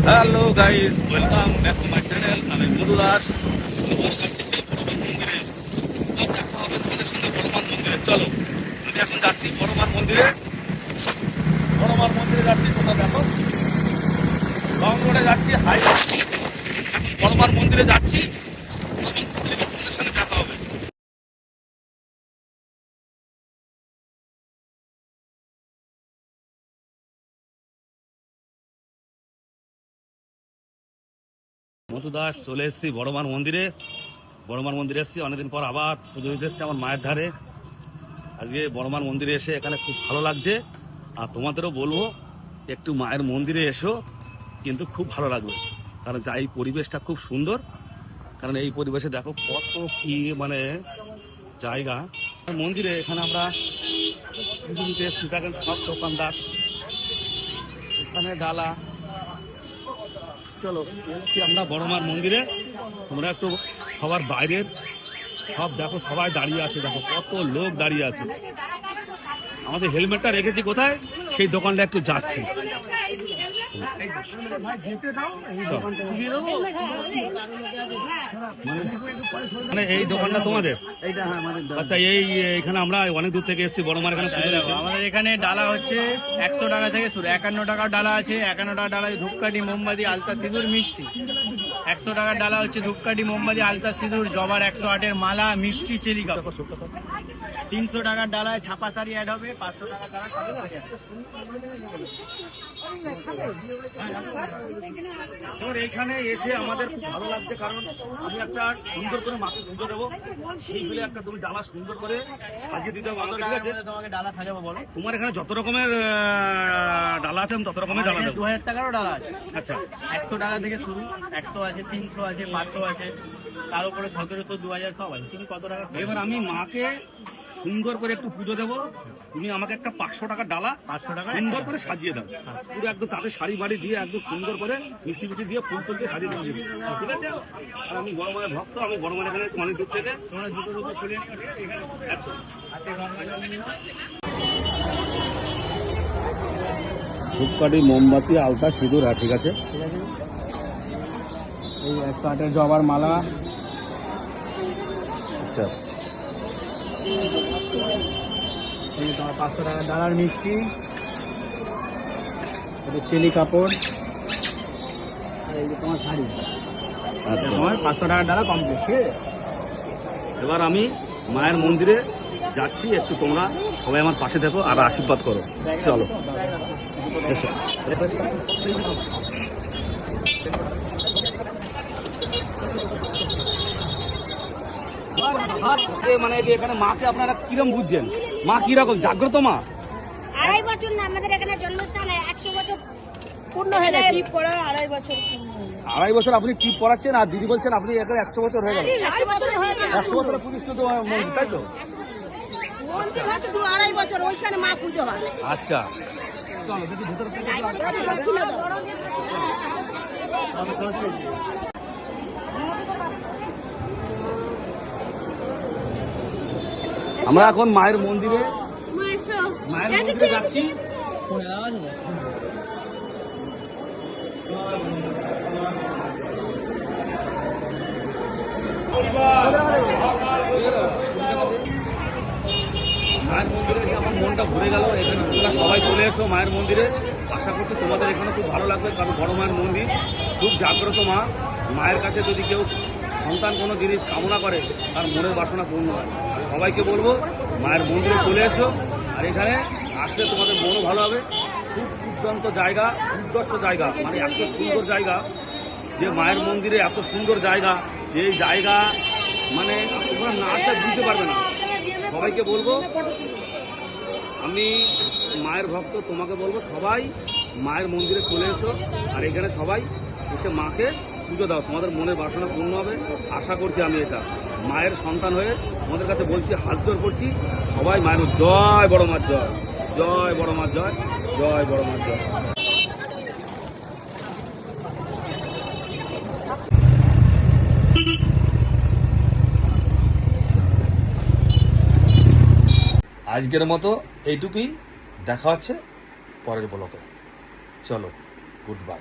Hello guys, welcome back to my channel. আমি মধু দাস। সেই বড়মার মন্দিরে দেখা হবে তোমাদের সঙ্গে। বড়মার মন্দিরে চলো, আমি এখন যাচ্ছি বড়মার মন্দিরে। বড়মার মন্দিরে যাচ্ছি, তোমরা দেখো লং রোডে যাচ্ছি, হাই যাচ্ছি। এখন বড়মার মন্দিরে যাচ্ছি, তোমাদের সঙ্গে দেখা হবে। মধু দাস চলে এসেছি বড়মার মন্দিরে। বড়মার মন্দিরে এসেছি অনেকদিন পর, আবার পুজো দিতে এসেছি আমার মায়ের ধারে। আজকে বড়মার মন্দিরে এসে এখানে খুব ভালো লাগছে, আর তোমাদেরও বলবো একটু মায়ের মন্দিরে এসো, কিন্তু খুব ভালো লাগবে। কারণ এই পরিবেশটা খুব সুন্দর। কারণ এই পরিবেশে দেখো কত কি মানে জায়গা মন্দিরে। এখানে আমরা পুজো দিতে এসেছি, দেখেন সব দোকানদার, এখানে ডালা। চলো এসেছি আমরা বড়মার মন্দিরে। তোমরা একটু সবার বাইরের সব দেখো, সবাই দাঁড়িয়ে আছে, দেখো কত লোক দাঁড়িয়ে আছে। আমাদের হেলমেটটা রেখেছি কোথায়, সেই দোকানটা একটু যাচ্ছি। মানে এই দোকানটা তোমাদের? আচ্ছা, এইখানে আমরা অনেক দূর থেকে এসেছি বড়মার এখানে। আমাদের এখানে ডালা হচ্ছে 100 টাকা থেকে শুরু। 51 টাকার ডালা আছে। 51 টাকার ডালা ধূপকাঠি, মোমবাতি, আলতা, সিঁদুর, মিষ্টি। 100 টাকার ডালা হচ্ছে ধূপকাঠি, মোমবাতি, আলতা, সিঁদুর, জবার 108-এর মালা, মিষ্টি, চেলিকা। 300 টাকার ডালায় ছাপা শাড়ি অ্যাড হবে। 500 টাকার ডালা এখানে এসে আমাদের খুব ভালো লাগছে, কারণ আমি একটা সুন্দর করে মাকে পুজো দেবো, সেইগুলো একটা তুমি ডালা সুন্দর করে সাজিয়ে দিতে হবে। তোমাকে ডালা সাজাবো বলো। তোমার এখানে যত রকমের ডালা আছে আমি তত রকমের ডালা দেবো। 2000 টাকারও ডালা আছে। আচ্ছা, 100 টাকা থেকে শুরু। 100 আছে, 300 আছে, 500 আছে, তার উপরে 1700, 2000 সব আছে। তুমি কত টাকা? এবার আমি মাকে সুন্দর করে একটু পুজো দেবো, তুমি আমাকে একটা 500 টাকার ডালা 500 টাকা সুন্দর করে সাজিয়ে দাও। পুরো একদম তাতে শাড়ি বাড়ি দিয়ে একদম সুন্দর করে মিষ্টি মিষ্টি দিয়ে ফুল ফুল দিয়ে সাজিয়ে দেবো, ঠিক আছে? আর আমি বড় মায়ের ভক্ত, আমি বড় মায়ের এখানে অনেক দূর থেকে। তোমরা দুটো দুটো খুলে ধূপকাঠি, মোমবাতি, আলতা, সিঁদুর। হ্যাঁ, ঠিক আছে। এই 108-এর জবার মালা। আচ্ছা, এই তোমার 500 টাকার ডালার মিষ্টি, এটা চেলি কাপড়, আর এই যে তোমার শাড়ি। তোমার 500 টাকার ডালা কমপ্লিট, ঠিক আছে? এবার আমি মায়ের মন্দিরে যাচ্ছি, একটু তোমরা সবাই আমার পাশে দেখো আর আশীর্বাদ করো। চলো এসো। মানে এখানে মাকে আপনারা কিরকম বুঝছেন? মা কিরকম জাগ্রত? মা 2.5 বছর না, আমাদের এখানে জন্মস্থান 100 বছর পূর্ণ হয়ে গেছে। 2.5 বছর। 2.5 বছর আপনি টিপ পড়াচ্ছেন, আর দিদি বলছেন আপনি এখানে 100 বছর হয়ে গেল। 100 বছর হয়ে গেছে। 100 বছরের প্রতিষ্ঠিত মন্দির, তাই তো? মন্দির হয়তো 2.5 বছর, ওইখানে মা পুজো হয়। আচ্ছা, চলো দিদি ভিতরে আমরা এখন মায়ের মন্দিরে যাচ্ছি। মায়ের মন্দিরে এসে আমার মনটা ভরে গেল। এখানে তোমরা সবাই চলে এসো মায়ের মন্দিরে। আশা করছি তোমাদের এখানে খুব ভালো লাগবে, কারণ বড় মায়ের মন্দির খুব জাগ্রত মা। মায়ের কাছে যদি কেউ সন্তান কোনো জিনিস কামনা করে, তার মনের বাসনা পূর্ণ হয়। সবাইকে বলবো মায়ের মন্দিরে চলে এসো, আর এখানে আসলে তোমাদের মনও ভালো হবে। খুব দুর্দান্ত জায়গা, দুর্দর্শ জায়গা, মানে এত সুন্দর জায়গা যে মায়ের মন্দিরে এত সুন্দর জায়গা, যে জায়গা মানে তোমরা না আসলে বুঝতে পারবে না। সবাইকে বলবো, আমি মায়ের ভক্ত, তোমাকে বলবো সবাই মায়ের মন্দিরে চলে এসো, আর এখানে সবাই এসে মাকে পুজো দাও। তোমাদের মনের বাসনা পূর্ণ হবে, আশা করছি আমি। এটা মায়ের সন্তান হয়ে তোমাদের কাছে বলছি, হাত জোর করছি, সবাই মায়ের জয় বড় মার জয়, জয় বড় মার জয়, জয় বড় মার জয়। আজকের মতো এইটুকুই, দেখা হচ্ছে পরের ব্লকে। চলো, গুড বাই।